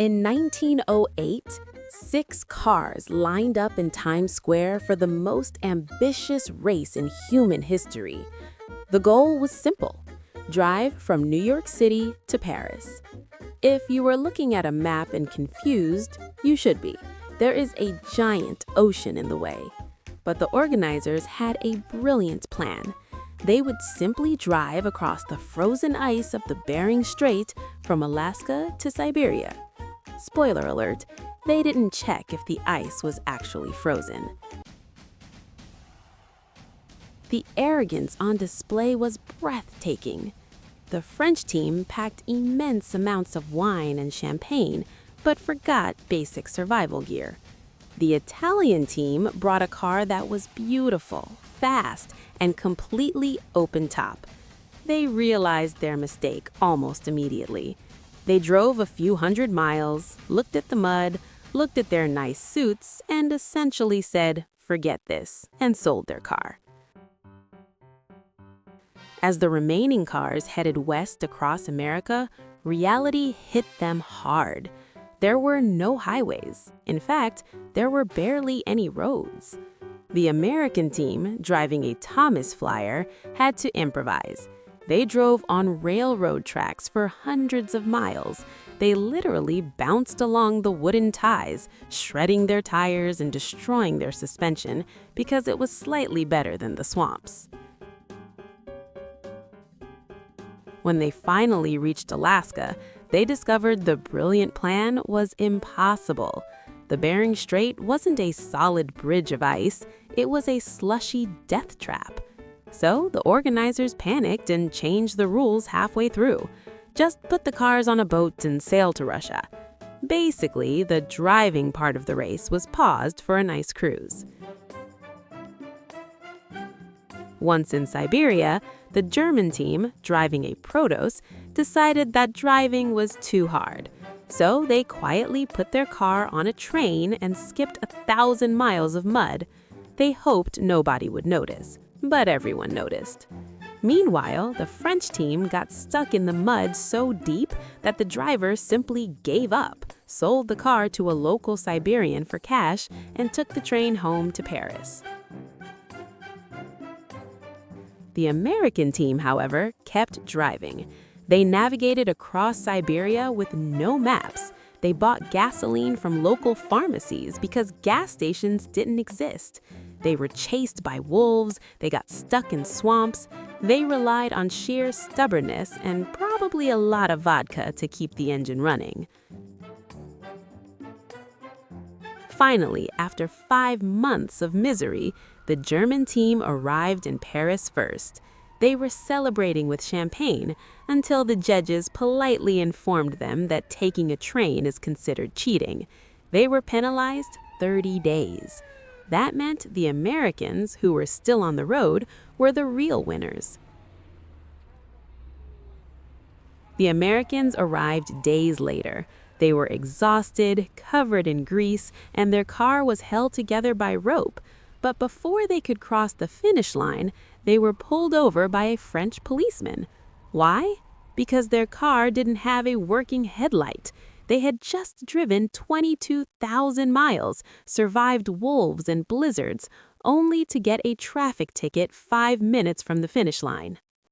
In 1908, 6 cars lined up in Times Square for the most ambitious race in human history. The goal was simple: drive from New York City to Paris. If you were looking at a map and confused, you should be. There is a giant ocean in the way. But the organizers had a brilliant plan. They would simply drive across the frozen ice of the Bering Strait from Alaska to Siberia. Spoiler alert, they didn't check if the ice was actually frozen. The arrogance on display was breathtaking. The French team packed immense amounts of wine and champagne, but forgot basic survival gear. The Italian team brought a car that was beautiful, fast, and completely open top. They realized their mistake almost immediately. They drove a few hundred miles, looked at the mud, looked at their nice suits, and essentially said, "Forget this," and sold their car. As the remaining cars headed west across America, reality hit them hard. There were no highways. In fact, there were barely any roads. The American team, driving a Thomas Flyer, had to improvise. They drove on railroad tracks for hundreds of miles. They literally bounced along the wooden ties, shredding their tires and destroying their suspension because it was slightly better than the swamps. When they finally reached Alaska, they discovered the brilliant plan was impossible. The Bering Strait wasn't a solid bridge of ice, it was a slushy death trap. So the organizers panicked and changed the rules halfway through. Just put the cars on a boat and sail to Russia. Basically, the driving part of the race was paused for a nice cruise. Once in Siberia, the German team, driving a Protos, decided that driving was too hard. So they quietly put their car on a train and skipped 1,000 miles of mud. They hoped nobody would notice, but everyone noticed. Meanwhile, the French team got stuck in the mud so deep that the driver simply gave up, sold the car to a local Siberian for cash, and took the train home to Paris. The American team, however, kept driving. They navigated across Siberia with no maps. They bought gasoline from local pharmacies because gas stations didn't exist. They were chased by wolves, they got stuck in swamps. They relied on sheer stubbornness and probably a lot of vodka to keep the engine running. Finally, after 5 months of misery, the German team arrived in Paris first. They were celebrating with champagne until the judges politely informed them that taking a train is considered cheating. They were penalized 30 days. That meant the Americans, who were still on the road, were the real winners. The Americans arrived days later. They were exhausted, covered in grease, and their car was held together by rope. But before they could cross the finish line, they were pulled over by a French policeman. Why? Because their car didn't have a working headlight. They had just driven 22,000 miles, survived wolves and blizzards, only to get a traffic ticket 5 minutes from the finish line.